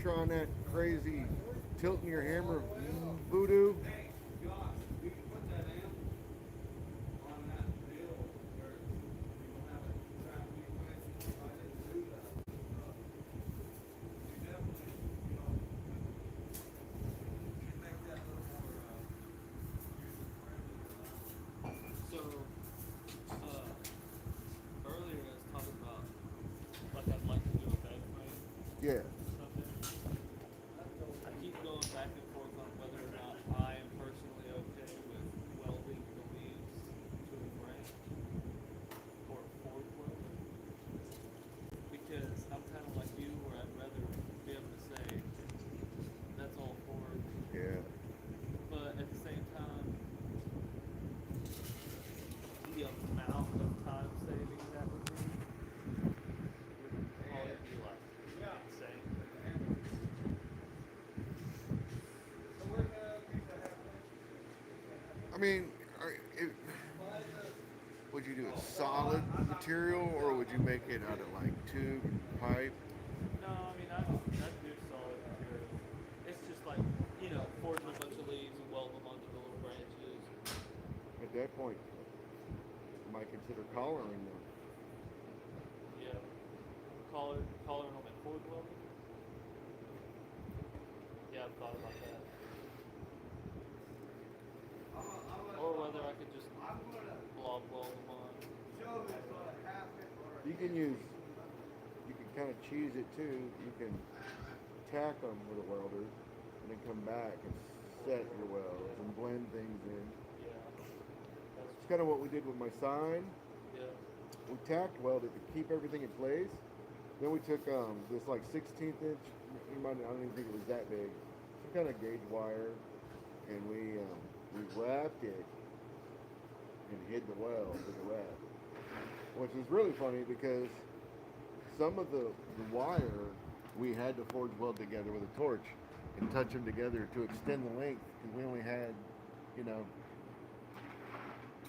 trying that crazy tilting your hammer voodoo. So, earlier I was talking about like I'd like to do a bed frame Yeah. or something. I keep going back and forth on whether or not I am personally okay with welding the leaves to a frame or forge welding because I'm kind of like you where I'd rather be able to say that's all forge, Yeah. but at the same time, the amount of time saving that would be probably be like insane. I mean, would you do a solid material or would you make it out of like tube and pipe? No, I mean I'd do solid material. It's just like forge a bunch of leaves and weld them onto the little branches. At that point, you might consider collaring them. Yeah, collaring them at forge welding. Yeah, I've thought about that. Or whether I could just blob weld them on. You can use, you can kind of cheese it too. You can tack them with a welder and then come back and set your welds and blend things in. Yeah, that's It's kind of what we did with my sign. yeah. We tacked welded to keep everything in place. Then we took this like 16th inch, I don't even think it was that big, some kind of gauge wire, and we wrapped it and hid the weld in the wrap. Which was really funny because some of the wire we had to forge weld together with a torch and touch them together to extend the length because we only had, you know,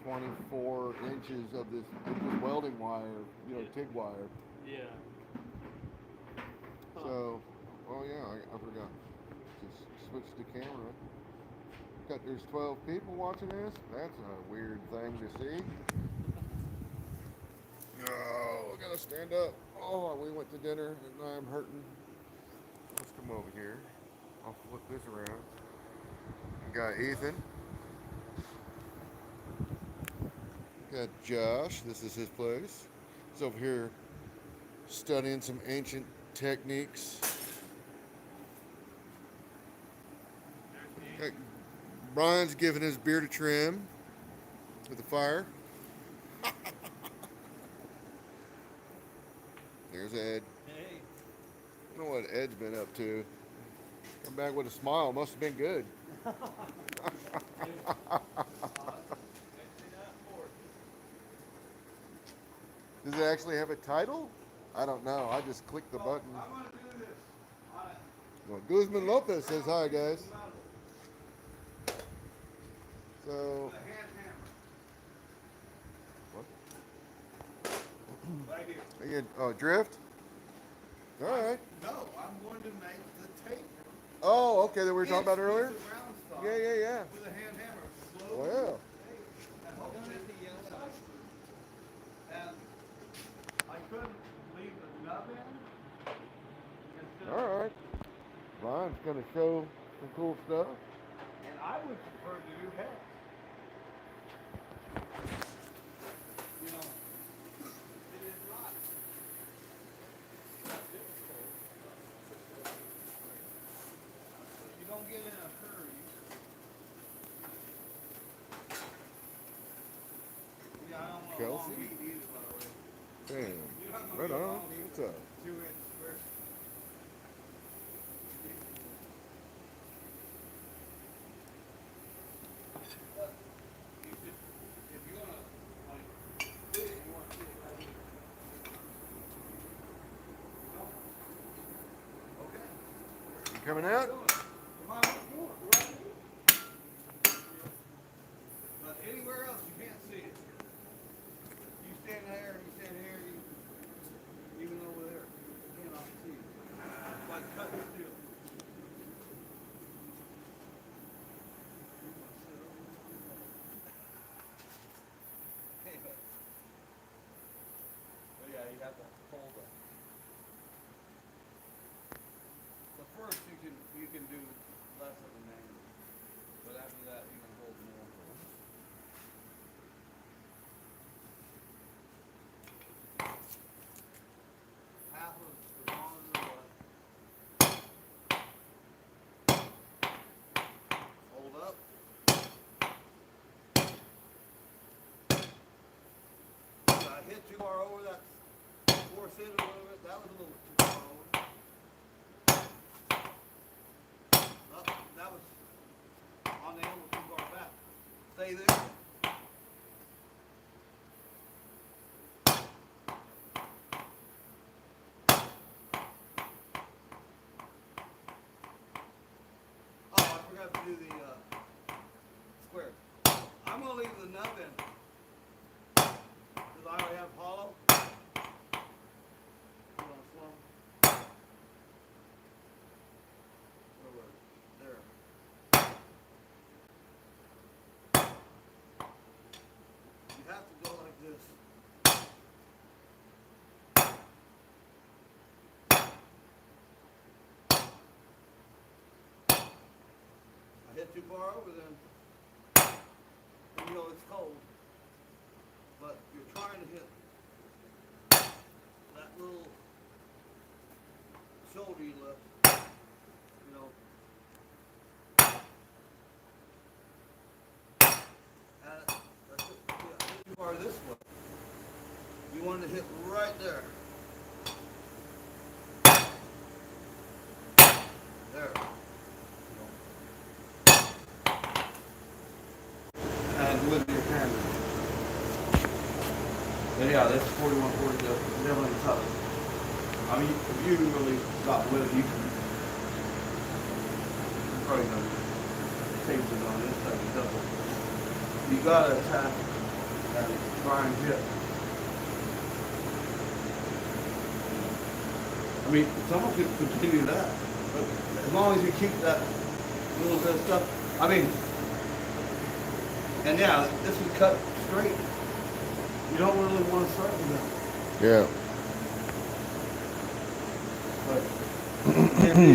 24 inches of this welding wire, you know, TIG wire. Yeah. Huh. So, oh yeah, I forgot. Just switch the camera. There's 12 people watching this. That's a weird thing to see. Oh, I gotta stand up. Oh, we went to dinner and I'm hurting. Let's come over here. I'll flip this around. Got Ethan. Got Josh. This is his place. He's over here studying some ancient techniques. Brian's giving his beard a trim with the fire. There's Ed. Hey. I don't know what Ed's been up to. Come back with a smile. Must have been good. Does it actually have a title? I don't know. I just clicked the button. Well, Guzman Lopez says hi, guys. So, what? Again, oh, drift? All right. No, I'm going to make the tape. Oh, okay, that we were talking about earlier? Yeah. With a hand hammer. Slowly. Well, And hold it at the inside. And I couldn't leave the nub in. Instead of- all right. Brian's going to show some cool stuff. And I would prefer to do heads. You know, it is not difficult. If you don't get in a hurry. Yeah, I don't want a long Kelsey? beat either, by the way. Damn. You're not gonna Right get a on. long beat. What's up? 2 inch square. But if you wanna like do it, you wanna see it right here. No? Okay. You coming out? Come on, right here. But anywhere else you can't see it. You stand there, you stand here, you even over there, you cannot see it. It's like cutting steel. fit a little bit. That was a little too far over. Oh, that was on the anvil too far back. Stay there. Oh, I forgot to do the square. I'm gonna leave the nub in because I already have hollow. Hold on, slow. Over there. You have to go like this. I hit too far over then. And you know it's cold. But you're trying to hit that little shoulder you lift. You know. And that's it. Yeah, hit too far this way. You want to hit right there. There. And with your hand. But yeah, this 4140 is definitely tough. I mean, if you really got with it, you can probably know tape it on this side double. You gotta attack and try and hit. I mean, someone could continue that, but as long as you keep that little bit of stuff, I mean, and yeah, this is cut straight. You don't really want to start with that. Yeah. But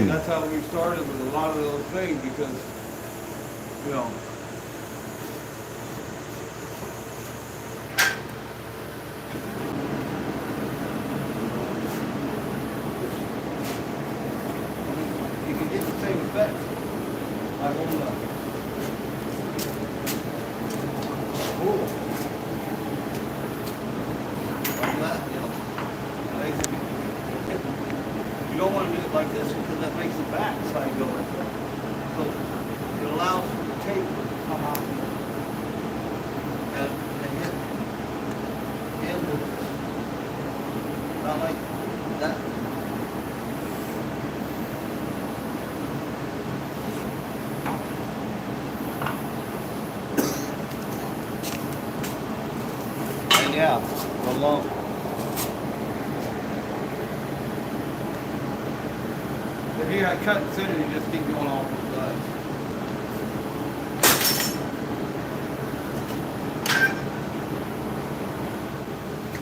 that's how we started with a lot of those things because, you know, you can get the same effect. I won't know. Cool. Like that, you know. You don't want to do it like this because that makes the back side go like that. So it allows the tape to come out and hit into this. Not like that. And yeah, along. If you got cut and center, you just keep going off the sides.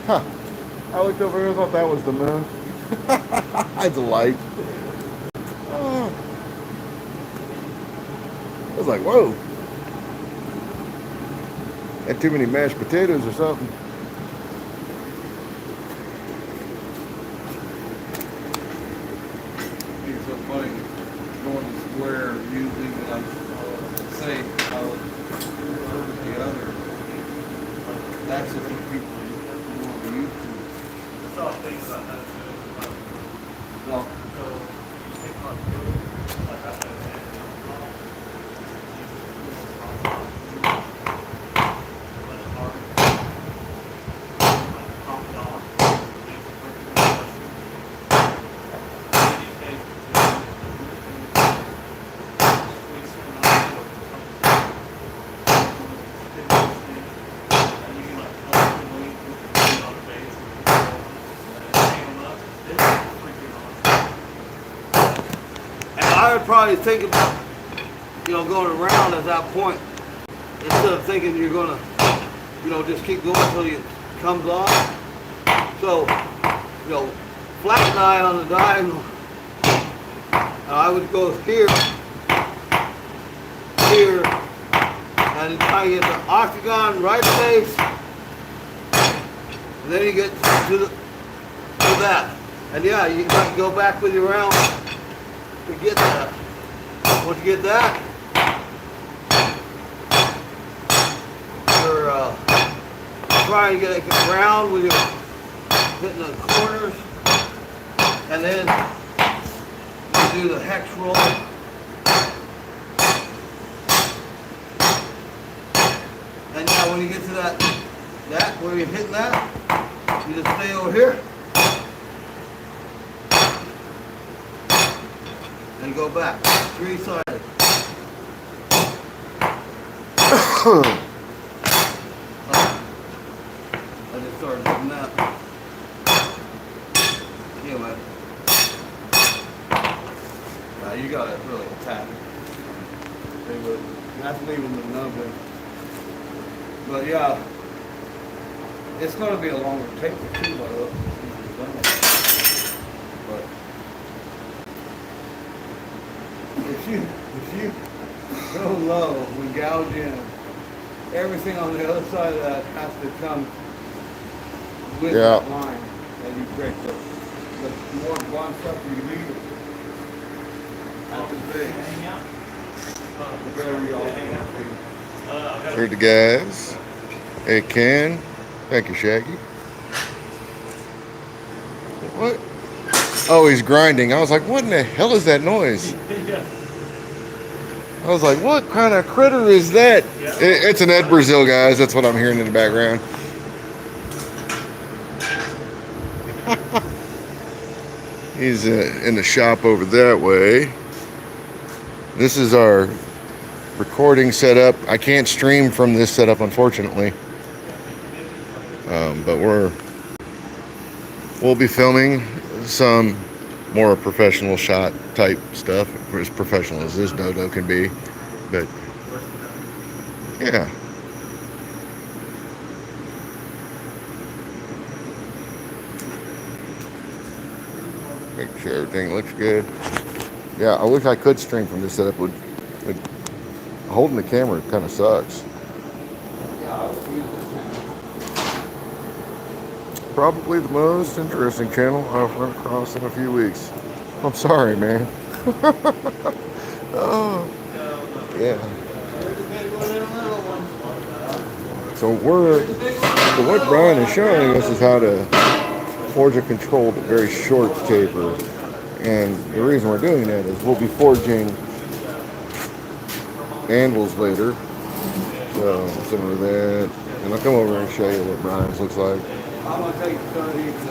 Huh. I looked over here and thought that was the moon. It's a light. Oh. I was like, whoa. Had too many mashed potatoes or something. It's so funny going to square usually when I say I would prefer the other. That's the thing people want to use to. That's all I think about that too. No. So you take my food, like I said, I would probably think about, you know, going around at that point instead of thinking you're gonna, you know, just keep going until it comes off. So, you know, flat die on the diagonal. I would go here, here, and try to get the octagon right face, and then you get to that. And yeah, you got to go back with your round to get that. Once you get that, you're trying to get it round with your hitting the corners. And then we do the hex roll. And now when you get to that where you're hitting that, you just stay over here. And go back, 3-sided. I just started doing that. Yeah, man. Now you got it really tapped. That's leaving the number. But yeah, it's going to be a longer tape too, by the way. But if you go low, we gouge in. Everything on the other side of that has to come with that line that you break. The more blunt stuff you leave, that's as big. The better you all hang out. Heard the guys. Hey, Ken. Thank you, Shaggy. What? Oh, he's grinding. I was like, what in the hell is that noise? I was like, what kind of critter is that? It's an Ed Brazeal, guys. That's what I'm hearing in the background. He's in the shop over that way. This is our recording setup. I can't stream from this setup, unfortunately. But we'll be filming some more professional shot type stuff, as professional as this dodo can be. But yeah. Make sure everything looks good. Yeah, I wish I could stream from this setup. Holding the camera kind of sucks. Probably the most interesting channel I've run across in a few weeks. I'm sorry, man. Oh, yeah. So what Brian is showing us is how to forge a controlled, very short taper. And the reason we're doing that is we'll be forging anvils later. So similar to that. And I'll come over and show you what Brian's looks like. I'm going to take some of these and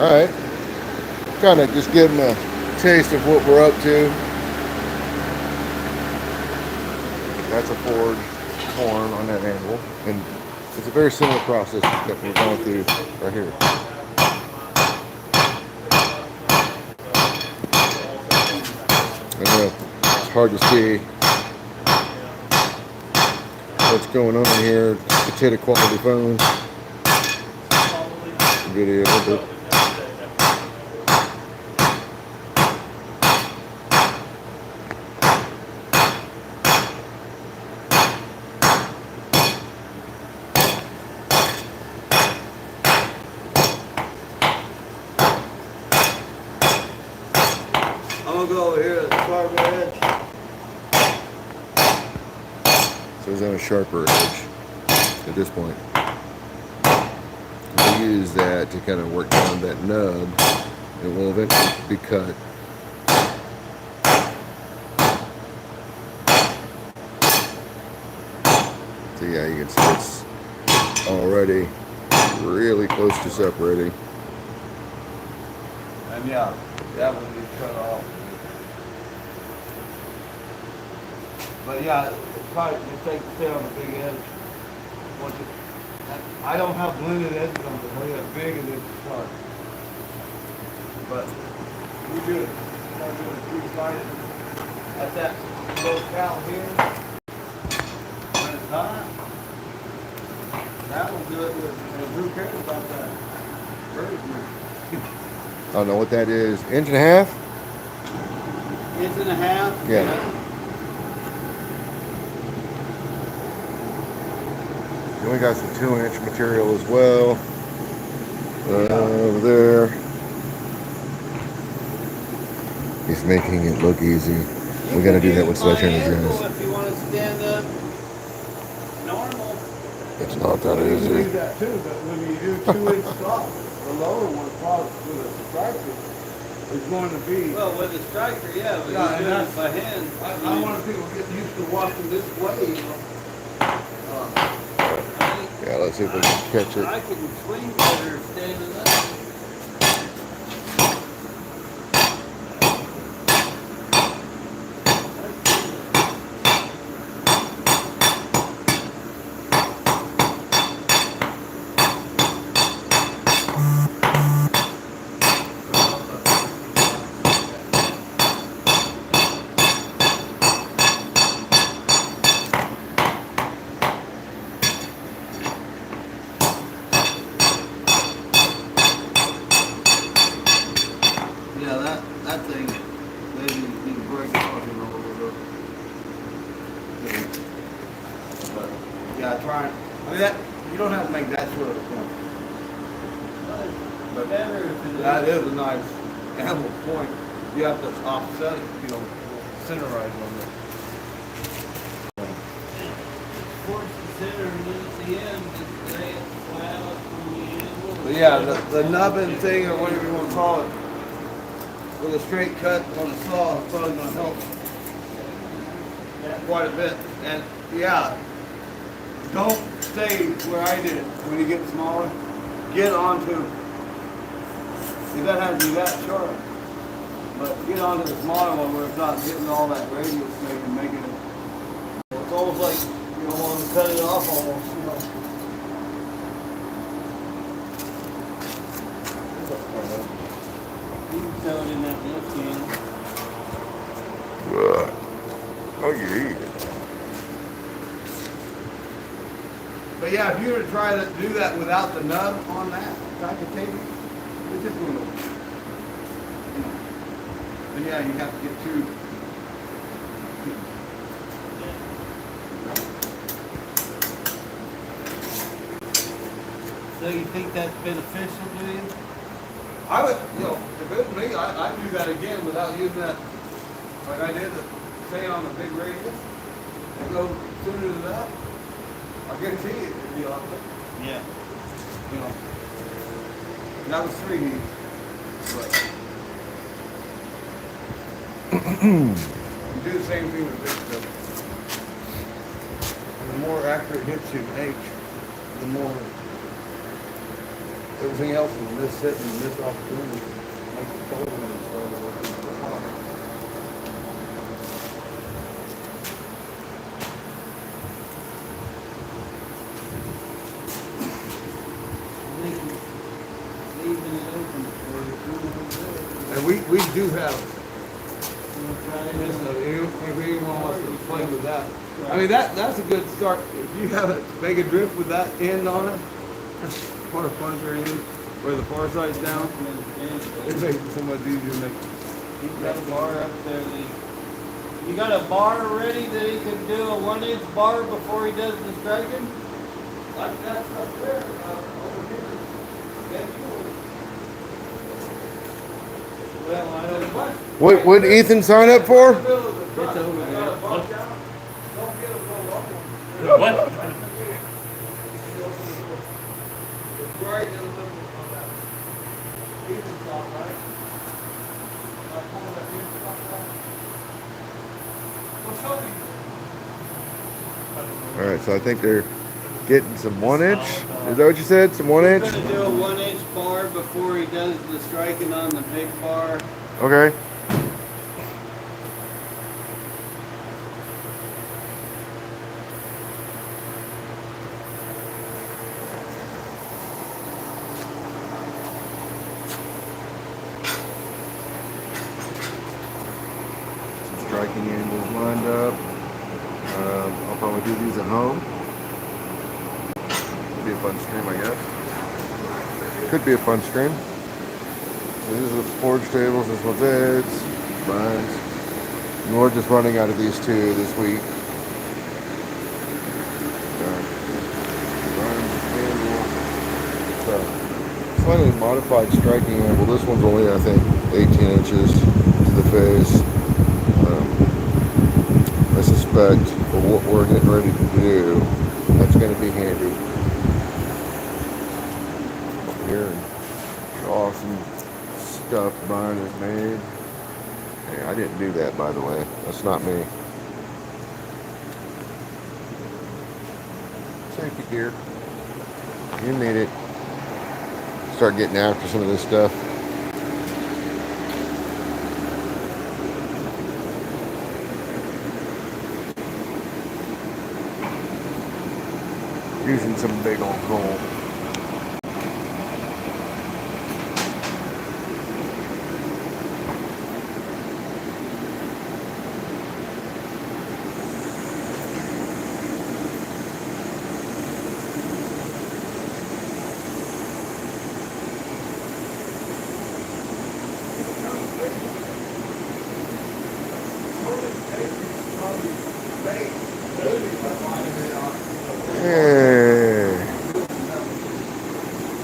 Alright. Kind of just give them a taste of what we're up to. That's a forged horn on that anvil. And it's a very similar process that we're going through right here. I know it's hard to see what's going on here. Potato quality phone video, but I'm going to go over here to the sharper edge. so it's on a sharper edge at this point. We use that to kind of work down that nub. It will eventually be cut. So yeah, you can see it's already really close to separating. And yeah, that one is cut off. But yeah, it's probably just take the tail on the big edge. Once it, I don't have blended edges on it, they have big and it's sharp. But we do it. Start doing 3-sided. At that low cal here. When it's done, that will do it with, and who cares about that? Very good. I don't know what that is. Inch and a half? Inch and a half. Yeah. We got some 2-inch material as well. Over there. He's making it look easy. We gotta do that with sledgehammer jams. If you want to stand up normal. It's not that You can do easy. that too, but when you do 2-inch soft, the lower one probably with a striker is going to be. Well, with a striker, yeah, but Yeah, you're and doing that's- it by hand. I want people to get used to watching this way, you know. Yeah, let's see if we can catch it. I can swing better standing up. Yeah, that thing, maybe you can break it off, you know, a little bit. But, yeah, try it. I mean, that, you don't have to make that short of a point. But Better if it that is a nice ample point. You have to offset it, you know, centerize on it. towards the center and then at the end, just lay it flat up on the anvil. But yeah, the nubbin thing, or whatever you want to call it, with a straight cut on the saw is probably going to help quite a bit. And yeah, don't stay where I did when you get smaller. Get onto, you don't have to be that short, but get onto the smaller one where it's not getting all that radius thing and making it. It's almost like you don't want to cut it off almost, you know. You can tell it in that lift can. Oh, you eat it. But yeah, if you were to try to do that without the nub on that type of table, it's just going to, you know. But yeah, you have to get two. So you think that's beneficial to you? I would, you know, if it was me, I'd do that again without using that, like I did, say on the big radius, and go sooner to that. I guarantee you it'd be a lot quicker, Yeah. you know. And that was 3D, but. You do the same thing with this stuff. And the more accurate hits you make, the more everything else is this hit and this opportunity makes the total and it's Leaving it open for you. And we do have, You wanna try it? if anyone wants to play with that. I mean, that's a good start. If you have it, make a drift with that end on it, or a puncher end, where the far side's down, it makes it so much easier to make. He's got a bar up there. You got a bar ready that he could do a 1-inch bar before he does the striking? Like that's up there, over here. Well, I don't know. What would Ethan sign up for? It's over there. What? Right in the middle of that. Even top, right? Like one of that even top, right? Well, show me. All right, so I think they're getting some 1-inch. Is that what you said? Some 1-inch? He's gonna do a 1-inch bar before he does the striking on the big bar. Okay. Some striking angles lined up. I'll probably do these at home. Be a fun stream, I guess. Could be a fun stream. These are the forge tables. This one's Ed's, Brian's. And we're just running out of these two this week. Brian's Anvil. It's a slightly modified striking anvil. This one's only, I think, 18 inches to the face. I suspect for what we're getting ready to do, that's going to be handy. Here. I didn't do that, by the way. That's not me. Safety gear. You need it. Start getting after some of this stuff. Using some big old gold.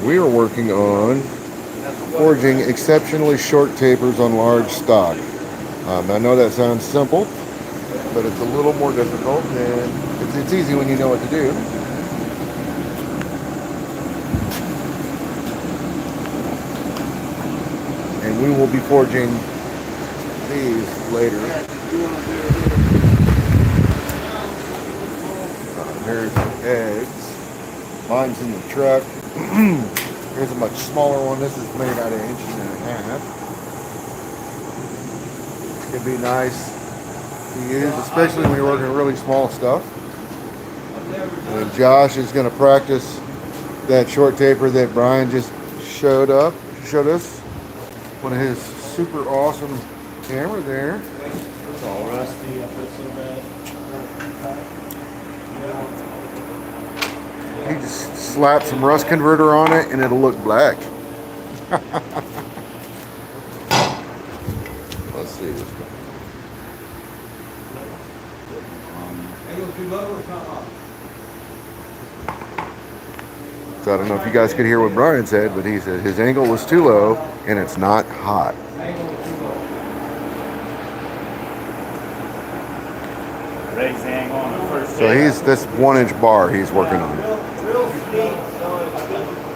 We are working on forging exceptionally short tapers on large stock. I know that sounds simple, but it's a little more difficult, and it's easy when you know what to do. And we will be forging these later. Here's the eggs. Mine's in the truck. Here's a much smaller one. This is made out of 1.5 inches. It'd be nice to use, especially when you're working really small stuff. And Josh is going to practice that short taper that Brian just showed us. One of his super awesome camera there. It's all rusty. I feel so bad. He just slapped some rust converter on it and it'll look black. Let's see this guy. So I don't know if you guys could hear what Brian said, but he said his angle was too low and it's not hot. Raise the angle on the first. So he's this 1-inch bar he's working on. Real steep, so it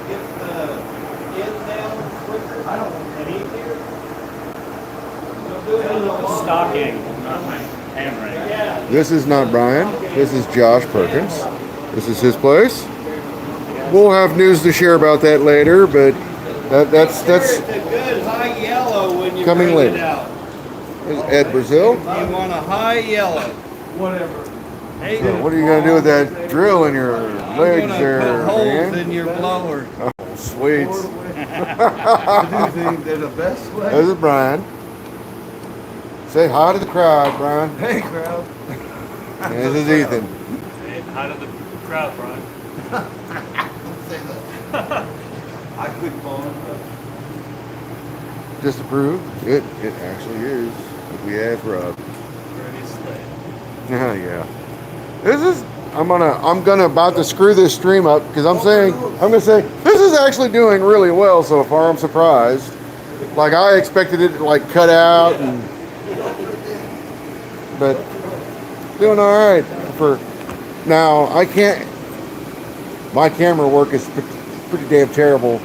gets the end down quicker and easier. Stock angle, not my hammer angle. This is not Brian. This is Josh Perkins. This is his place. We'll have news to share about that later, but that's It's a good high yellow when you coming bring later. it out. Ed Brazeal. You want a high yellow. Whatever. Hey, So what are you gonna do with that drill in your I'm legs gonna there, put holes man? in your blower. Oh, sweet. They're the best way. This is Brian. Say hi to the crowd, Brian. Hey, crowd. And this is Ethan. Say hi to the crowd, Brian. I quit phone. Disapprove? It actually is. If we ask Rob. Ready, slay. Yeah. This is I'm gonna about to screw this stream up because I'm gonna say this is actually doing really well so far. I'm surprised. Like I expected it to like cut out but doing all right for now. I can't. My camera work is pretty damn terrible.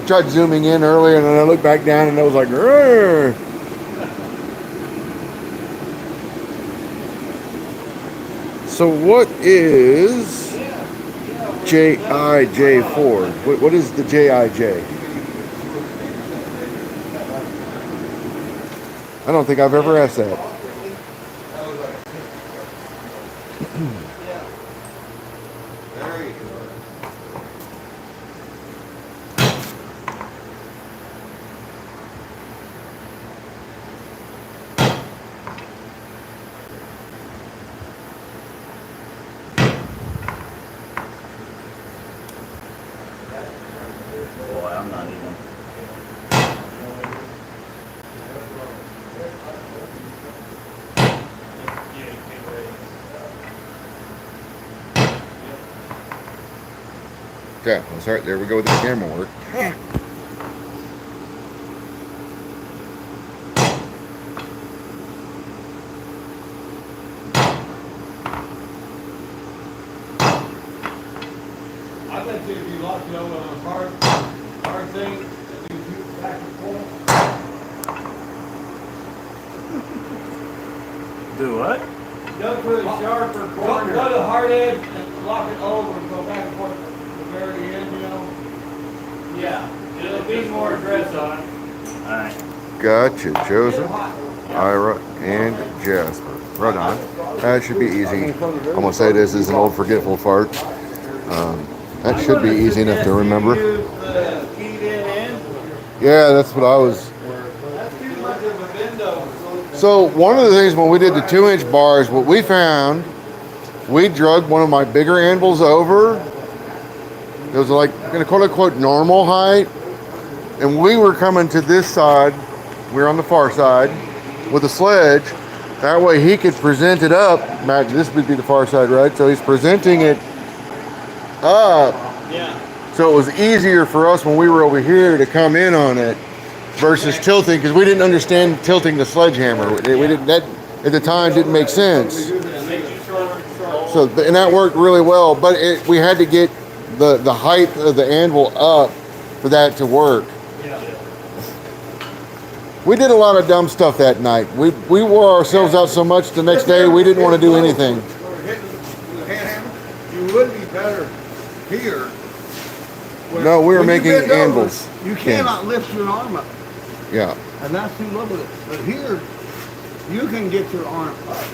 Tried zooming in earlier and then I looked back down and I was like, "Rrr." So what is JIJ Ford? What is the JIJ? I don't think I've ever asked that. There you go. Boy, I'm not even. Okay, well, sorry, there we go with the camera work. I bet you if you lock it over on a hard thing, and you shoot back and forth. Do what? Go for the sharper corner. Go to the hard edge and lock it over and go back and forth to the very end, you know? Yeah, it'll be more aggressive. Alright. Gotcha, Joseph, Ira, and Jasper. Right on. That should be easy. I'm gonna say this is an old forgetful fart. That should be easy enough to remember. Use the keyed in end. Yeah, that's what I was. That's too much of a window. So one of the things when we did the 2-inch bars, what we found, we drug one of my bigger anvils over. It was like in a quote unquote normal height. And we were coming to this side, we were on the far side, with a sledge. That way he could present it up. Imagine this would be the far side, right? So he's presenting it up. Yeah. So it was easier for us when we were over here to come in on it versus tilting, because we didn't understand tilting the sledgehammer. We didn't, that at the time didn't make sense. So, and that worked really well, but we had to get the height of the anvil up for that to work. We did a lot of dumb stuff that night. We wore ourselves out so much the next day we didn't want to do anything. You would be better here. No, we were When you making bend over, anvils. You cannot lift your arm up, Yeah. and that's too low with it. But here, you can get your arm up.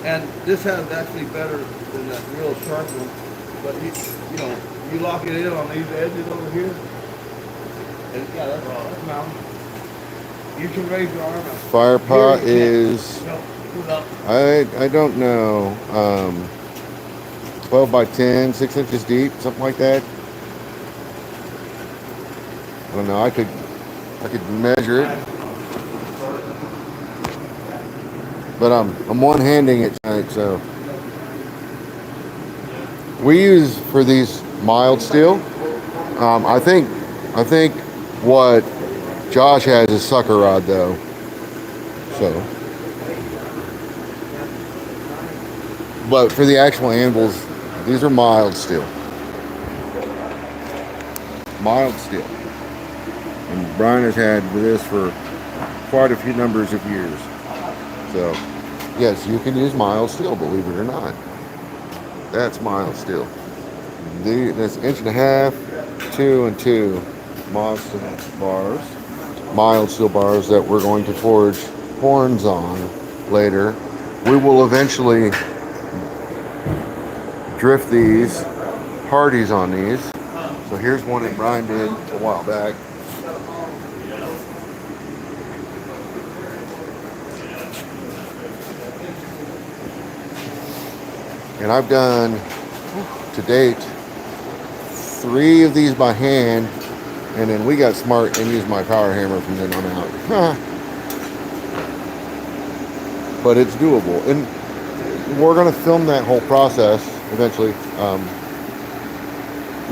And this has actually better than that real sharp one. But you know, you lock it in on these edges over here. And yeah, that's mountain. You can raise your arm up. Fire pot Here you is, can't. No, I don't know, 12 by 10, 6 inches deep, something like that. I don't know, I could measure it. But I'm one-handing it tonight, so. We use for these mild steel. I think what Josh has is sucker rod though. So. But for the actual anvils, these are mild steel. Mild steel. And Brian has had this for quite a few numbers of years. So, yes, you can use mild steel, believe it or not. That's mild steel. That's 1.5 inch, 2 and 2 mild steel bars. Mild steel bars that we're going to forge horns on later. We will eventually drift these, hardies on these. So here's one that Brian did a while back. And I've done, to date, 3 of these by hand, and then we got smart and used my power hammer from then on out. But it's doable. And we're going to film that whole process eventually.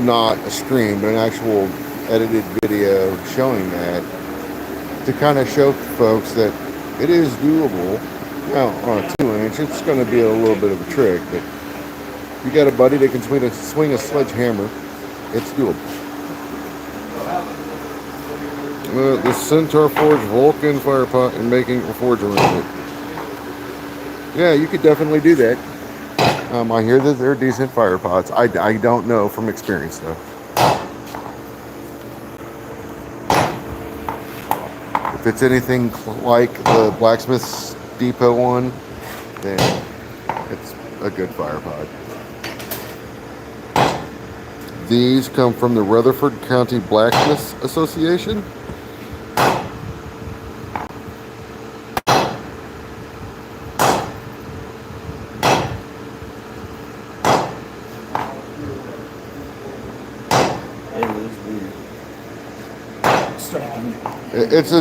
Not a stream, but an actual edited video showing that, to kind of show folks that it is doable. Now, on a 2-inch, it's going to be a little bit of a trick, but if you got a buddy that can swing a sledgehammer, it's doable. The Centaur Forge Vulcan fire pot and making a forge around it. Yeah, you could definitely do that. I hear that they're decent fire pots. I don't know from experience though. If it's anything like the Blacksmith's Depot one, then it's a good fire pot. These come from the Rutherford County Blacksmiths Association. It's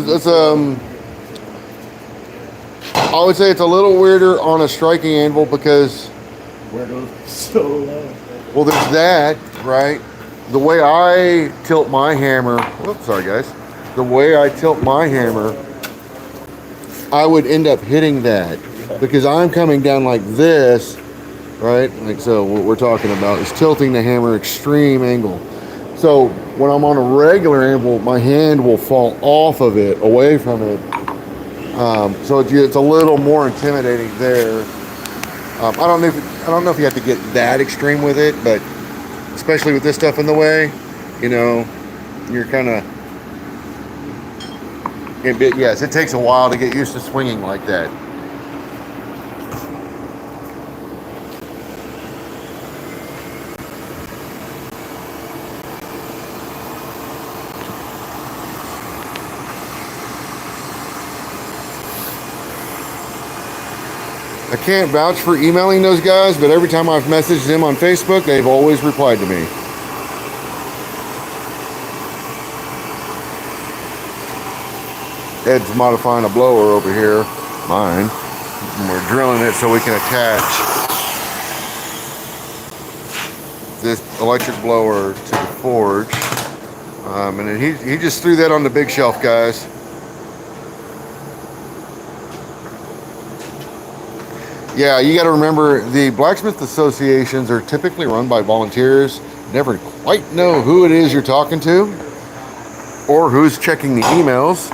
I would say it's a little weirder on a striking anvil because Where goes so low? well, there's that, right? The way I tilt my hammer, whoops, sorry guys. The way I tilt my hammer, I would end up hitting that because I'm coming down like this, right? Like so, what we're talking about is tilting the hammer extreme angle. So when I'm on a regular anvil, my hand will fall off of it, away from it, So it's a little more intimidating there. I don't know if you have to get that extreme with it, but especially with this stuff in the way, you know, you're kind of. Yes, it takes a while to get used to swinging like that. I can't vouch for emailing those guys, but every time I've messaged them on Facebook, they've always replied to me. Ed's modifying a blower over here, mine. And we're drilling it so we can attach this electric blower to the forge. And then he just threw that on the big shelf, guys. Yeah, you got to remember the blacksmith associations are typically run by volunteers. Never quite know who it is you're talking to or who's checking the emails.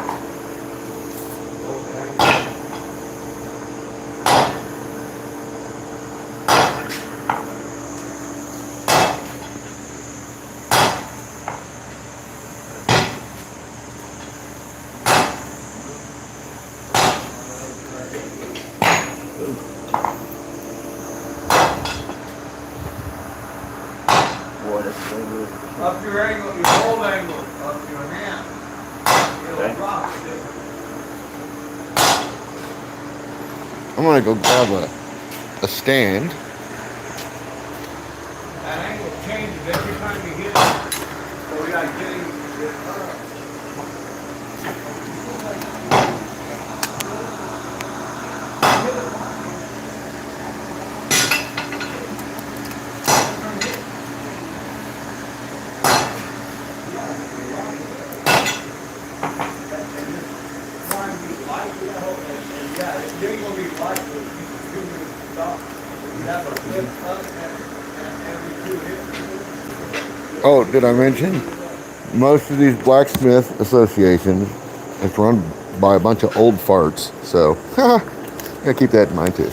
Boy, that's so good. Up your angle, your whole angle, up your hand. It'll Okay. drop. I'm gonna go grab a stand. That angle changes every time you hit it. So we gotta get him. Oh, did I mention? Most of these blacksmith associations is run by a bunch of old farts. So, gotta keep that in mind too.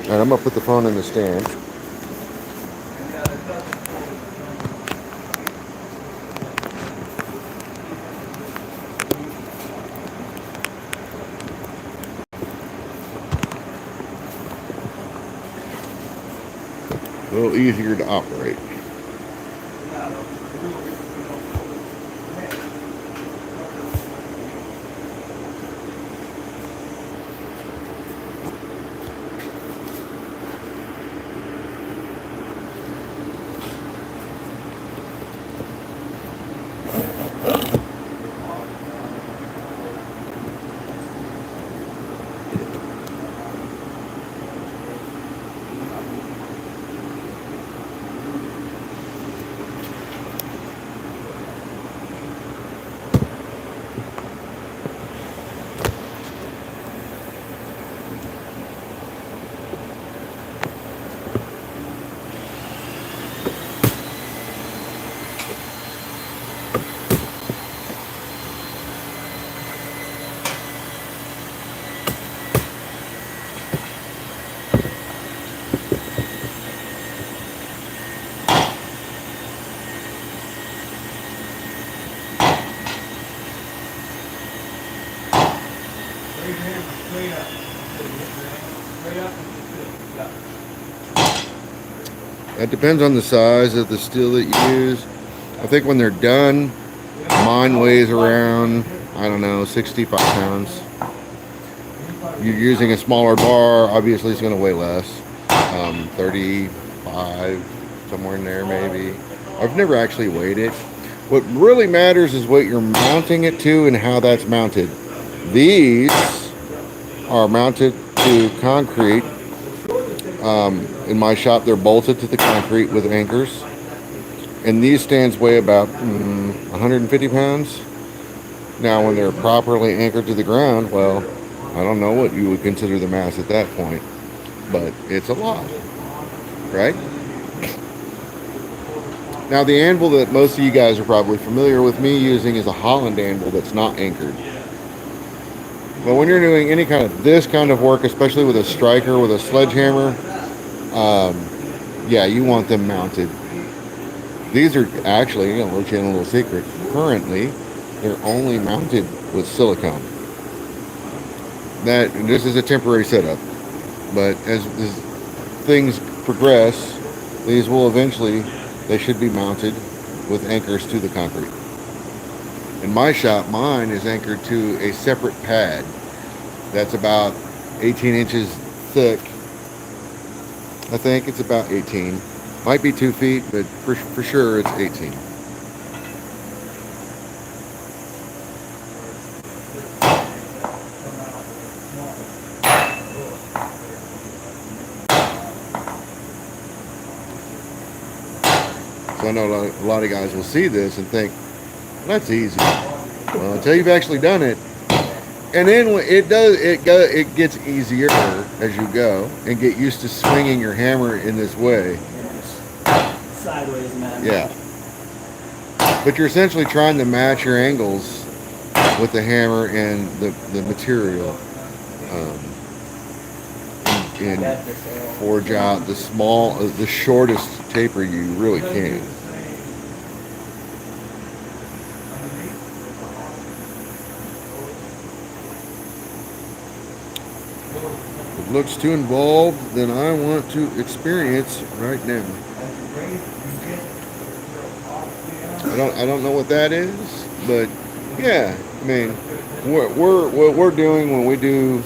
Alright, I'm gonna put the phone in the stand. A little easier to operate. It depends on the size of the steel that you use. I think when they're done, mine weighs around, I don't know, 65 pounds. You're using a smaller bar, obviously it's going to weigh less. 35, somewhere in there maybe. I've never actually weighed it. What really matters is what you're mounting it to and how that's mounted. These are mounted to concrete. In my shop, they're bolted to the concrete with anchors. And these stands weigh about 150 pounds. Now, when they're properly anchored to the ground, well, I don't know what you would consider the mass at that point. But it's a lot, right? Now the anvil that most of you guys are probably familiar with me using is a Holland anvil that's not anchored. But when you're doing any kind of this kind of work, especially with a striker, with a sledgehammer, yeah, you want them mounted. These are actually, I'll let you in a little secret. Currently, they're only mounted with silicone. This is a temporary setup, but as things progress, these will eventually, they should be mounted with anchors to the concrete. In my shop, mine is anchored to a separate pad that's about 18 inches thick. I think it's about 18. Might be 2 feet, but for sure it's 18. So I know a lot of guys will see this and think, that's easy. Well, until you've actually done it, and then it gets easier as you go and get used to swinging your hammer in this way. Sideways, man. Yeah. But you're essentially trying to match your angles with the hammer and the material, and forge out the shortest taper you really can. If it looks too involved, then I want to experience right now. I don't know what that is, but yeah, I mean, what we're doing when we do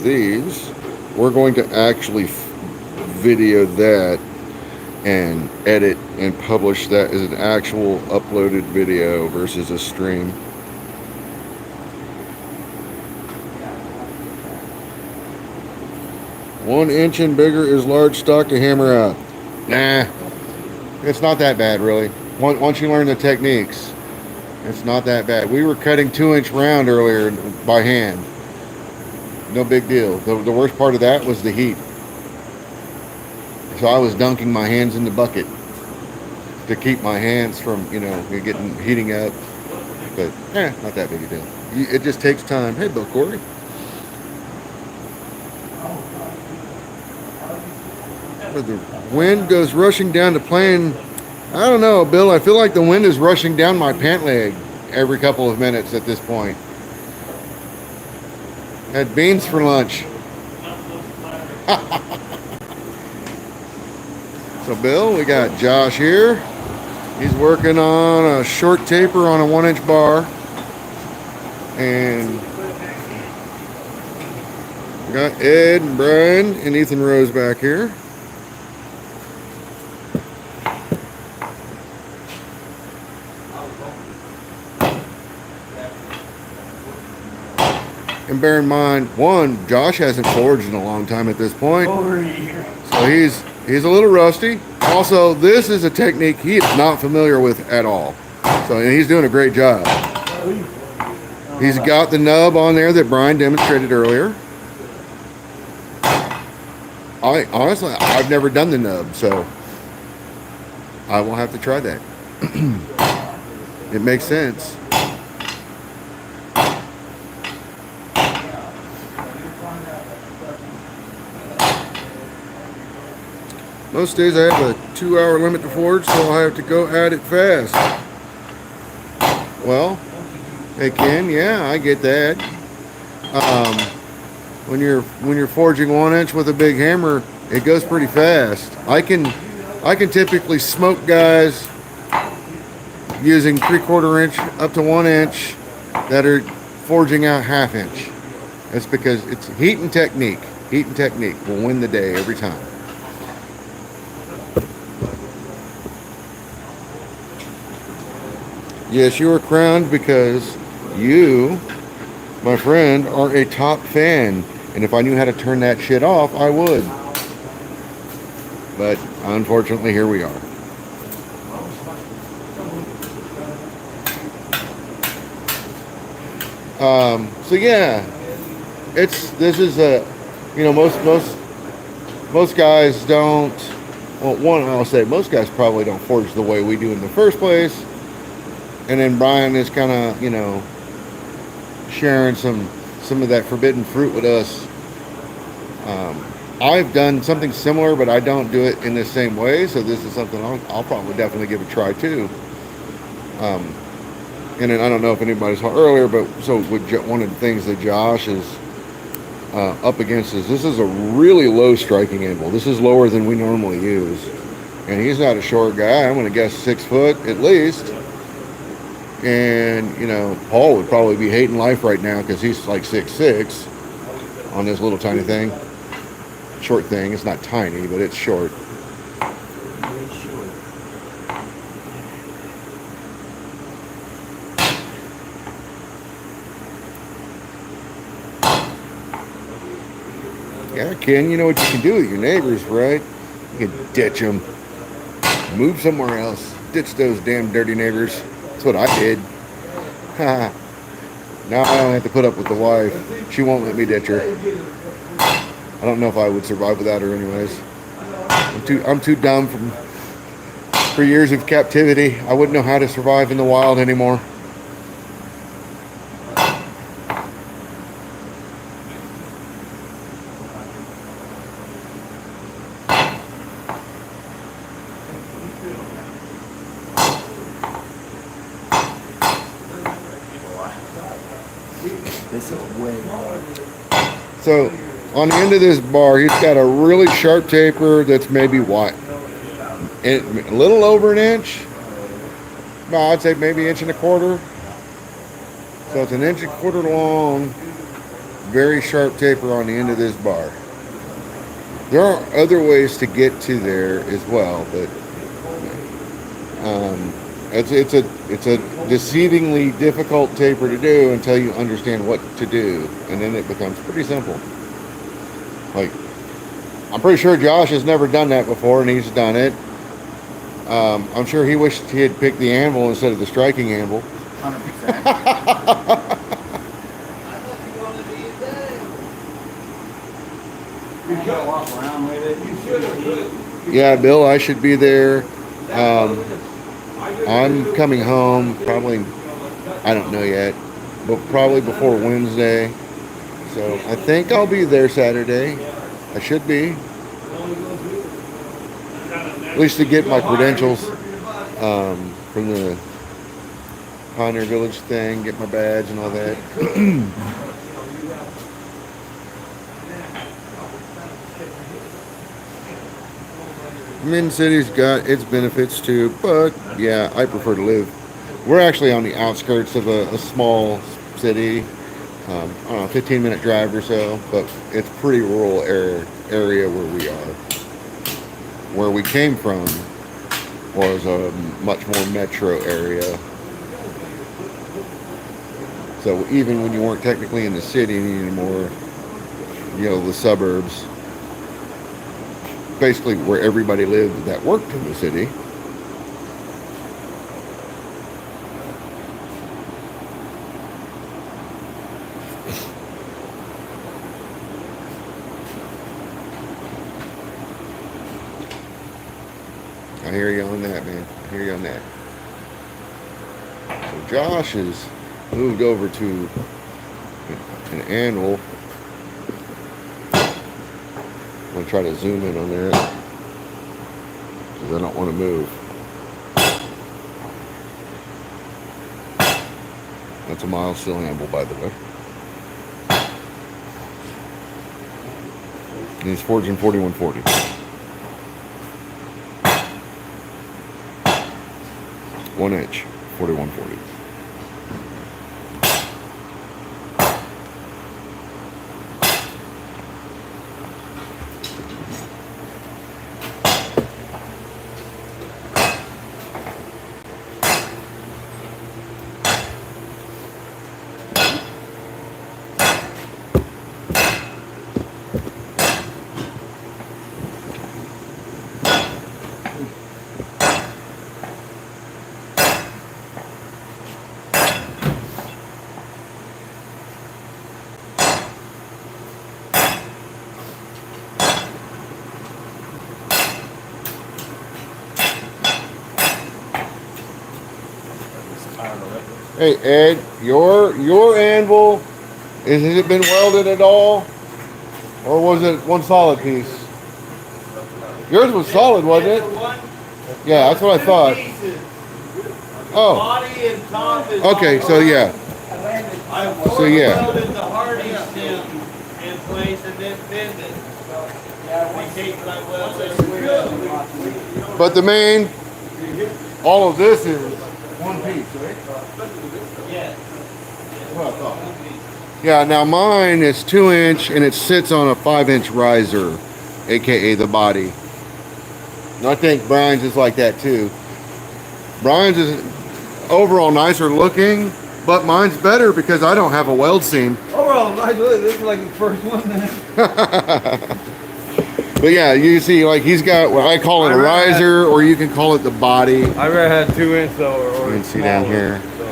these, we're going to actually video that and edit and publish that as an actual uploaded video versus a stream. One inch and bigger is large stock to hammer out. Nah, it's not that bad, really. Once you learn the techniques, it's not that bad. We were cutting 2-inch round earlier by hand. No big deal. The worst part of that was the heat. So I was dunking my hands in the bucket to keep my hands from, heating up. But, not that big a deal. It just takes time. Hey, Bill Corey. The wind goes rushing down the plane. I don't know, Bill. I feel like the wind is rushing down my pant leg every couple of minutes at this point. Had beans for lunch. So, Bill, we got Josh here. He's working on a short taper on a 1-inch bar. And we got Ed and Brian and Ethan Rose back here. And bear in mind, one, Josh hasn't forged in a long time at this point. So he's a little rusty. Also, this is a technique he is not familiar with at all. So and he's doing a great job. He's got the nub on there that Brian demonstrated earlier. Honestly, I've never done the nub, so I will have to try that. It makes sense. Most days I have a 2-hour limit to forge, so I have to go at it fast. Well, hey Ken, yeah, I get that. When you're forging 1-inch with a big hammer, it goes pretty fast. I can typically smoke guys using 3/4 inch up to 1 inch that are forging out 1/2 inch. That's because it's heat and technique. Heat and technique will win the day every time. Yes, you are crowned because you, my friend, are a top fan. And if I knew how to turn that shit off, I would. But unfortunately, here we are. So yeah, this is a, most most guys don't. Well, one, I'll say most guys probably don't forge the way we do in the first place. And then Brian is kind of, sharing some of that forbidden fruit with us. I've done something similar, but I don't do it in the same way. So this is something I'll probably definitely give a try too. And then I don't know if anybody saw earlier, but so one of the things that Josh is up against is this is a really low striking anvil. This is lower than we normally use, and he's not a short guy. I'm going to guess 6 foot at least. And Paul would probably be hating life right now because he's like 6'6" on this little tiny thing. Short thing. It's not tiny, but it's short. Yeah, Ken, you know what you can do with your neighbors, right? You can ditch them. Move somewhere else. Ditch those damn dirty neighbors. That's what I did. Now I don't have to put up with the wife. She won't let me ditch her. I don't know if I would survive without her anyways. I'm too dumb for years of captivity. I wouldn't know how to survive in the wild anymore. This is way more. So on the end of this bar, he's got a really sharp taper that's maybe what? A little over an inch? No, I'd say maybe 1.25 inches. So it's 1.25 inches long, very sharp taper on the end of this bar. There are other ways to get to there as well, but it's a deceivingly difficult taper to do until you understand what to do, and then it becomes pretty simple. Like, I'm pretty sure Josh has never done that before, and he's done it. I'm sure he wished he had picked the anvil instead of the striking anvil. 100%. You gotta walk around with it. Yeah, Bill, I should be there. I'm coming home probably, I don't know yet, but probably before Wednesday. So I think I'll be there Saturday. I should be. At least to get my credentials from the Pioneer Village thing, get my badge and all that. Mid City's got its benefits too, but yeah, I prefer to live. We're actually on the outskirts of a small city, I don't know, 15-minute drive or so, but it's pretty rural area where we are. Where we came from was a much more metro area. So even when you weren't technically in the city anymore, the suburbs, basically where everybody lived that worked in the city. I hear you on that, man. I hear you on that. So Josh has moved over to an anvil. I'm going to try to zoom in on that because I don't want to move. That's a mild steel anvil, by the way. And he's forging 4140. 1 inch, 4140. Hey Ed, your anvil, has it been welded at all, or was it one solid piece? Yours was solid, wasn't it? Yeah, that's what I thought. Oh, Body and top is okay, all so yeah, I so yeah. welded the hardy stem in place and then bend it. In case I weld it. But the main, all of this is one piece, right? Yeah. What I thought. Yeah, now mine is 2-inch and it sits on a 5-inch riser, aka the body. And I think Brian's is like that too. Brian's is overall nicer looking, but mine's better because I don't have a weld seam. Overall, nice look. This is like the first one. But yeah, you see, like he's got what I call it a riser, or you can call it the body. I rather had 2-inch though, or You can see down here. So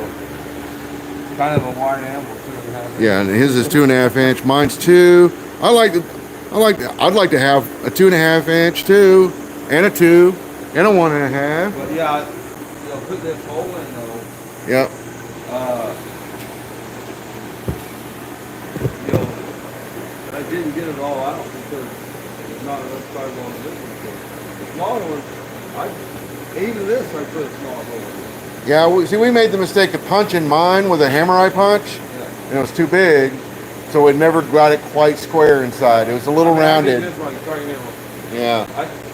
kind of a wide anvil, 2.5. Yeah, and his is 2.5 inch. Mine's 2. I'd like to have a 2.5 inch too, and a 2, and a 1.5. But yeah, put this hole in though. Yep. I didn't get it all out because there's not enough cardboard on this one. The smaller one, even this I put a small hole in. Yeah, we made the mistake of punching mine with a hammer eye punch, Yeah. and it was too big, so it never got it quite square inside. It was a little rounded. This one, starting in. Yeah.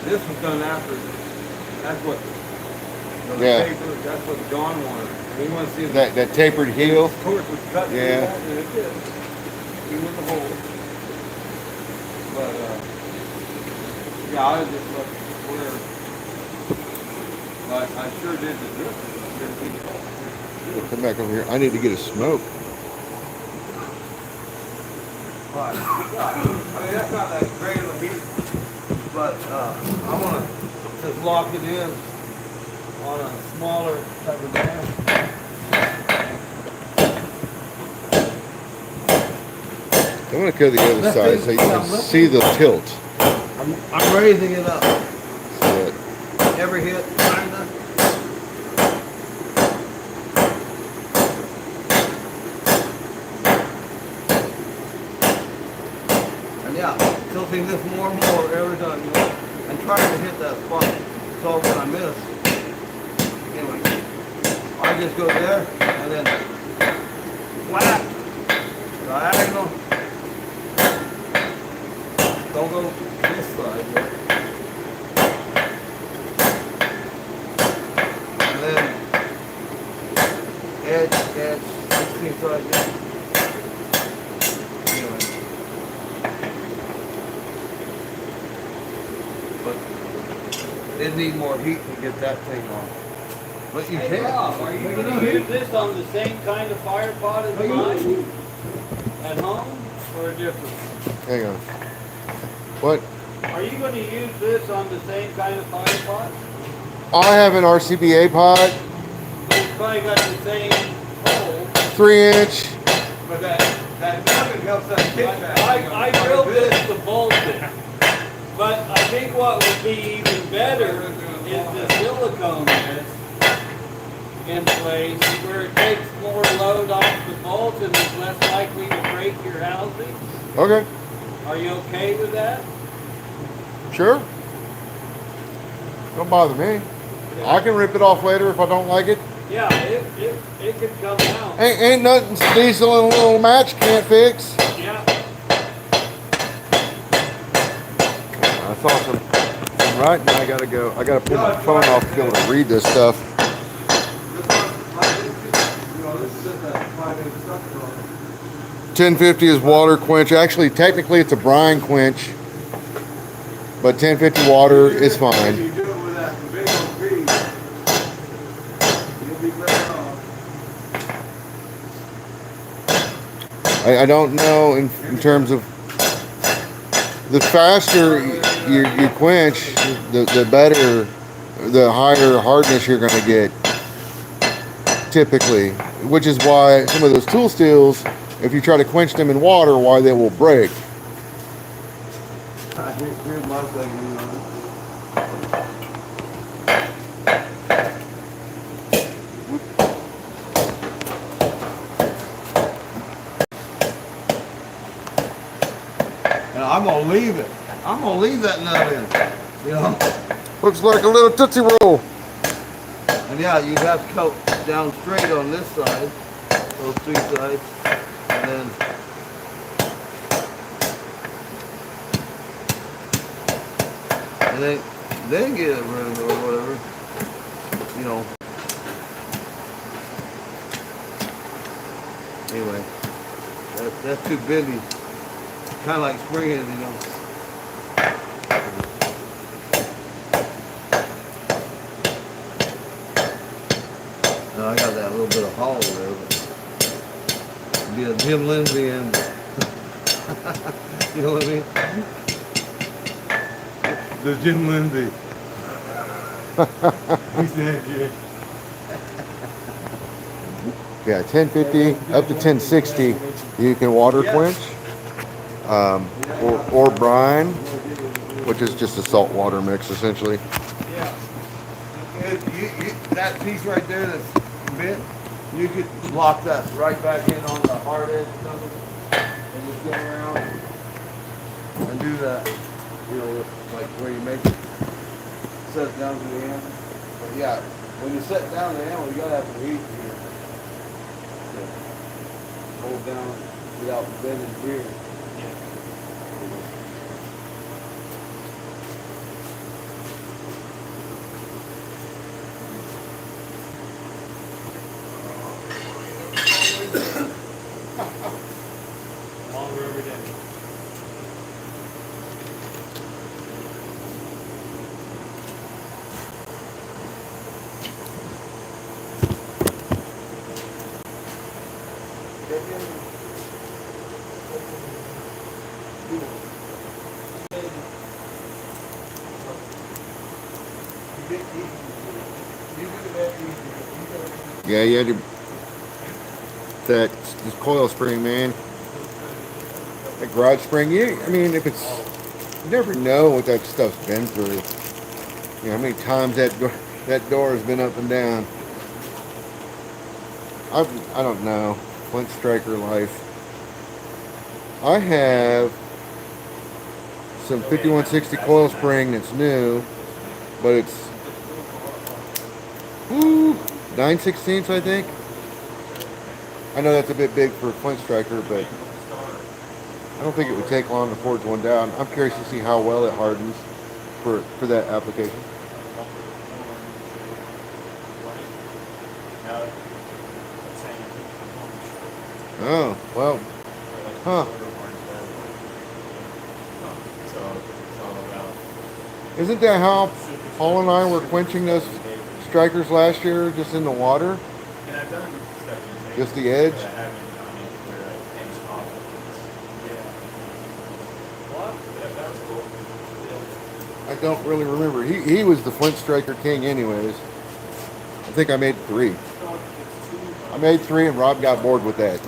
This was done after. That's what. Yeah. That's what John wanted. We want to see That tapered heel. Of course, was cut. Yeah. And it did. Even with the hole. But yeah, I was just looking square. But I sure did the drip. Come back over here. I need to get a smoke. But yeah, I mean that's not that great of a beat. But I want to just lock it in on a smaller type of dam. I'm going to go to the other side so you can see the tilt. I'm raising it up. Good. Every hit, kinda. And yeah, tilting this more and more every time, you know, and trying to hit that spot. So when I miss, anyway, I just go there and then flat, diagonal. Don't go this side. And then edge, 16 side. Anyway. But it needs more heat to get that thing on. But you Hey can. Rob, are you going to use this on the same kind of fire pot as mine at home, or a different? Hang on. What? Are you going to use this on the same kind of fire pot? I have an RCBA pod, It's probably got the same hole. 3-inch. But that nothing helps that kickback. I drilled this to bolt it. But I think what would be even better is the silicone bit in place where it takes more load off the bolt and is less likely to break your housing. Okay. Are you okay with that? Sure. Don't bother me. I can rip it off later if I don't like it. Yeah, it could come out. Ain't nothing diesel and a little match can't fix. Yeah. That's awesome. Right now I gotta go. I gotta pull my phone off to be able to read this stuff. 1050 is water quench. Actually, technically it's a brine quench, but 1050 water is fine. You do it with that big old tree, you'll be better off. I don't know in terms of the faster you quench, the better, the higher hardness you're going to get, typically. Which is why some of those tool steels, if you try to quench them in water, why they will break. Here's my thing. And I'm gonna leave it. I'm gonna leave that nut in. You know? Looks like a little Tootsie Roll. And yeah, you have to go down straight on this side, those three sides, and then get it running or whatever, you know. Anyway, that's too bendy. Kind of like springing, you know. Now I got that little bit of hollow there, but be a Jim Lindsay and you know what I mean? The Jim Lindsay. He said, yeah. Yeah, 1050 up to 1060, you can water quench, or brine, which is just a salt water mix essentially. Yeah. That piece right there that's bent, you could lock that right back in on the hard edge and just go around and do that. You know, like where you make it set it down to the end. But yeah, when you set down the end, you gotta have the heat here. Hold down without bending here. Longer every day. Yeah, you had to, that this coil spring, man. That garage spring, I mean, if it's, you never know what that stuff's been through. You know, how many times that door has been up and down. I don't know. Flint Striker life. I have some 5160 coil spring that's new, but it's 9/16 I think. I know that's a bit big for a Flint Striker, but I don't think it would take long to forge one down. I'm curious to see how well it hardens for that application. Oh, well, huh. Isn't that how Paul and I were quenching those strikers last year, just in the water? Just the edge? I don't really remember. He was the Flint Striker king anyways. I think I made 3. I made 3 and Rob got bored with that.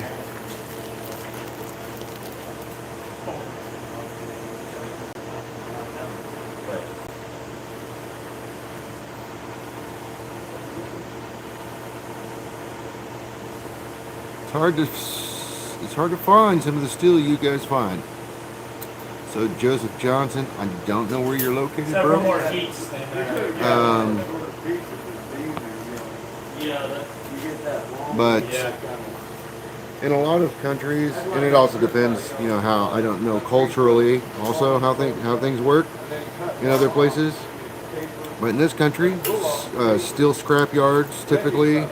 It's hard to find some of the steel you guys find. So Joseph Johnson, I don't know where you're located, Several bro. more heats. But in a lot of countries, and it also depends, you know, how, I don't know, culturally also how things work in other places. But in this country, steel scrap yards typically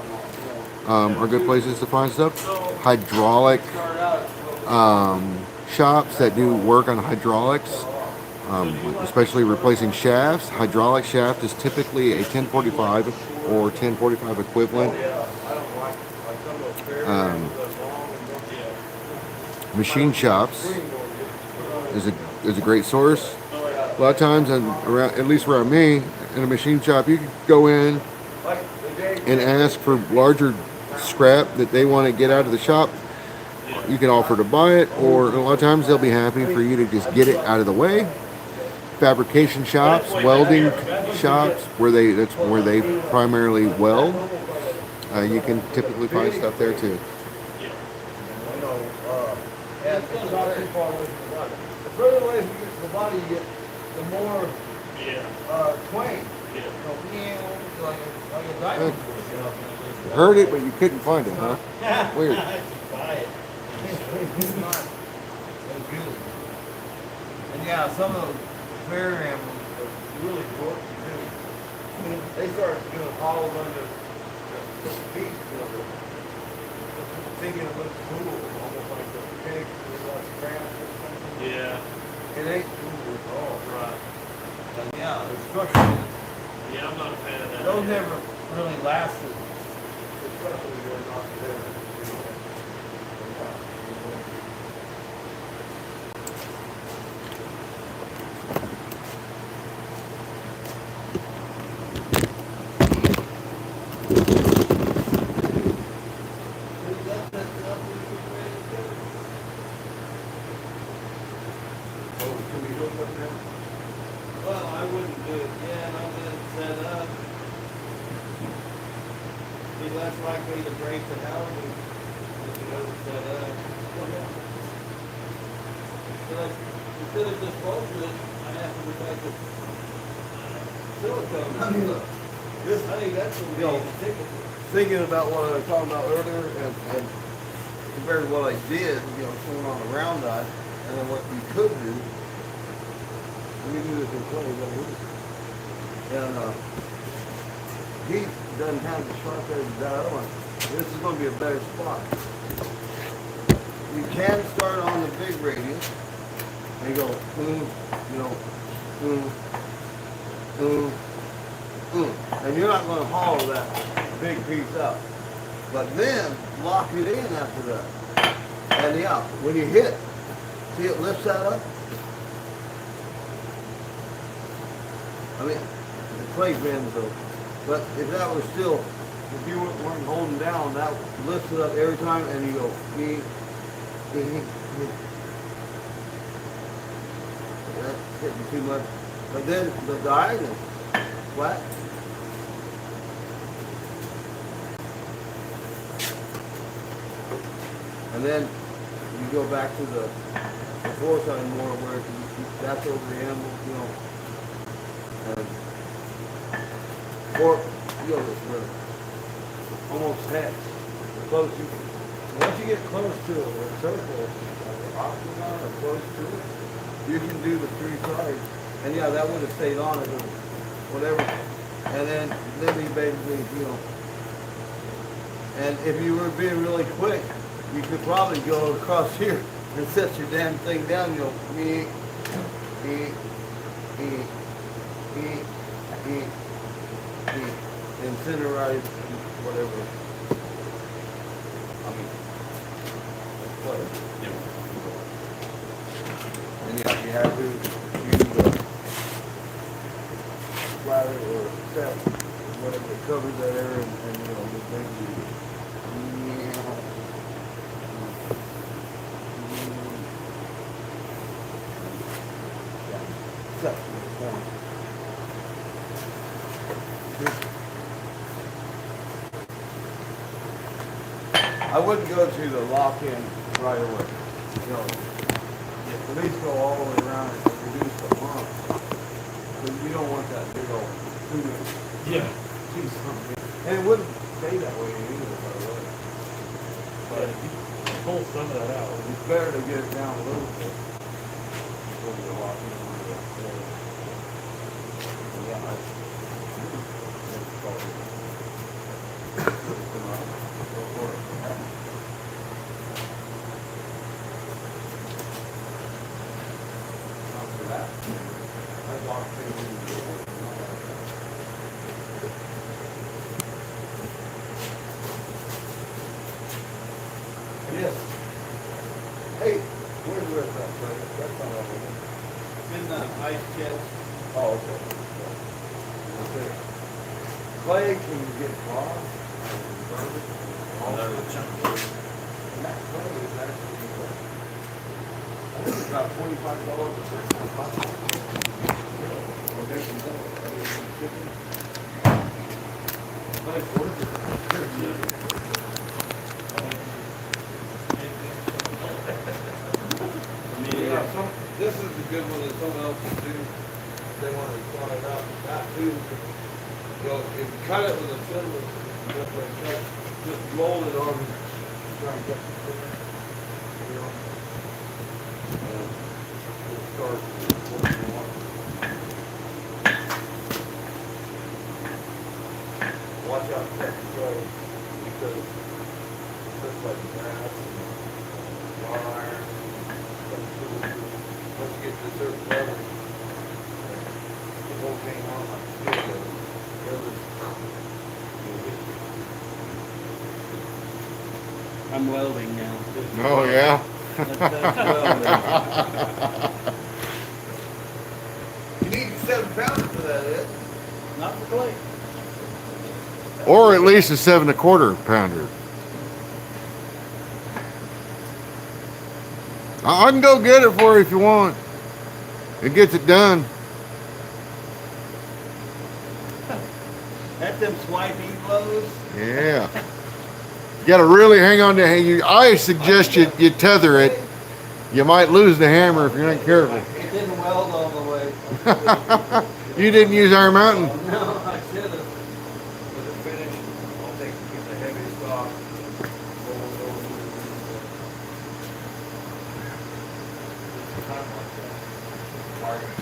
are good places to find stuff. Hydraulic shops that do work on hydraulics, especially replacing shafts. Hydraulic shaft is typically a 1045 or 1045 equivalent. Machine shops is a great source. A lot of times, at least around me, in a machine shop, you can go in and ask for larger scrap that they want to get out of the shop. You can offer to buy it, or a lot of times they'll be happy for you to just get it out of the way. Fabrication shops, welding shops, that's where they primarily weld. You can typically find stuff there too. The further away from the body you get, the more twang. Yeah. Like a diamond. You heard it, but you couldn't find it, huh? Weird. Buy it. It's not as good. And yeah, some of those fair animals are really quirky too. They start doing hollows under the feet, thinking it looks cool, almost like the pig with like cramps or something. Yeah. It ain't cool at all. Right. And yeah, the structure, Yeah, I'm not a fan of that. those either. never really lasted, especially when they're not there. Well, I wouldn't do it yet. I'm gonna set up. Be less likely to break the housing if you don't set up. But instead of just bolting it, I have to replace the silicone. I mean, look, this, I think that's what we ticket. Thinking about what I was talking about earlier and compared to what I did, showing on the round eye, and then what you could do. Let me do this in play, and he doesn't have the sharp edge of that other one. This is going to be a better spot. You can start on the big radius and go, and you're not going to hollow that big piece up. But then lock it in after that. And yeah, when you hit, see it lifts that up? I mean, the clay bends though. But if that was still, if you weren't holding down, that lifts it up every time and you go, that's hitting too much. But then the diagonal, flat. And then you go back to the foreside more where that's over the anvil, and or this where almost heads close to. Once you get close to it, or a circle, like an octagon, or close to it, you can do the three sides. And yeah, that would have stayed on it, or whatever. And then you basically, and if you were being really quick, you could probably go across here and set your damn thing down. And center-rise whatever. I mean, whatever. And yeah, you have to use splatter or set whatever covers that area, and just basically. I wouldn't go to the lock-in right away. At least go all the way around and reduce the hump. Because you don't want that big old Yeah. And it wouldn't stay that way either, by the way. But if you pull some of that out. it's better to get it down a little bit. Before you lock in on it. Yeah, Yes. Hey, where's the rest of that plate? That's not all of it. It's in the ice chest. Oh, okay. Okay. Clay can get clogged and burn it. And that clay is actually, I think it's about $25 a person. Well, they can go. I mean, it's shipping. But it's worth it. Yeah, some this is a good one that someone else can do. They want to start it out, not too. You know, if you cut it with a chisel, just roll it on, try and get the center, you know. We'll start with what you want. Watch out for that control, because it looks like grass and wrought iron. Once you get to a certain level, the whole thing on like steel, the other, I'm welding now. Oh yeah. you need 7 pounds for that, Ed. Not the plate. Or at least a 7 1/4 pounder. I can go get it for you if you want. It gets it done. That's them swiping blows. Yeah. You gotta really hang on to I suggest you tether it. You might lose the hammer if you're not careful. It didn't weld all the way. You didn't use Iron Mountain. No, I should have. With the finish, I'll take a piece of heavy stock, roll it over. Time like that. Target.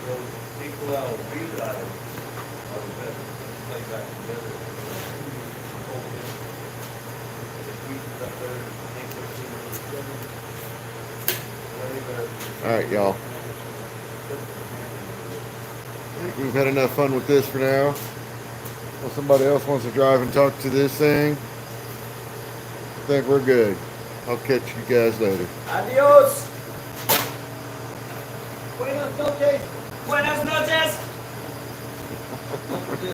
Those equal out these items are the best. Lay back together. Hold it. The pieces up there, take those together. Lay there. All right, y'all. We've had enough fun with this for now. Well, somebody else wants to drive and talk to this thing. I think we're good. I'll catch you guys later. Adios. Buenas noches. Buenas noches.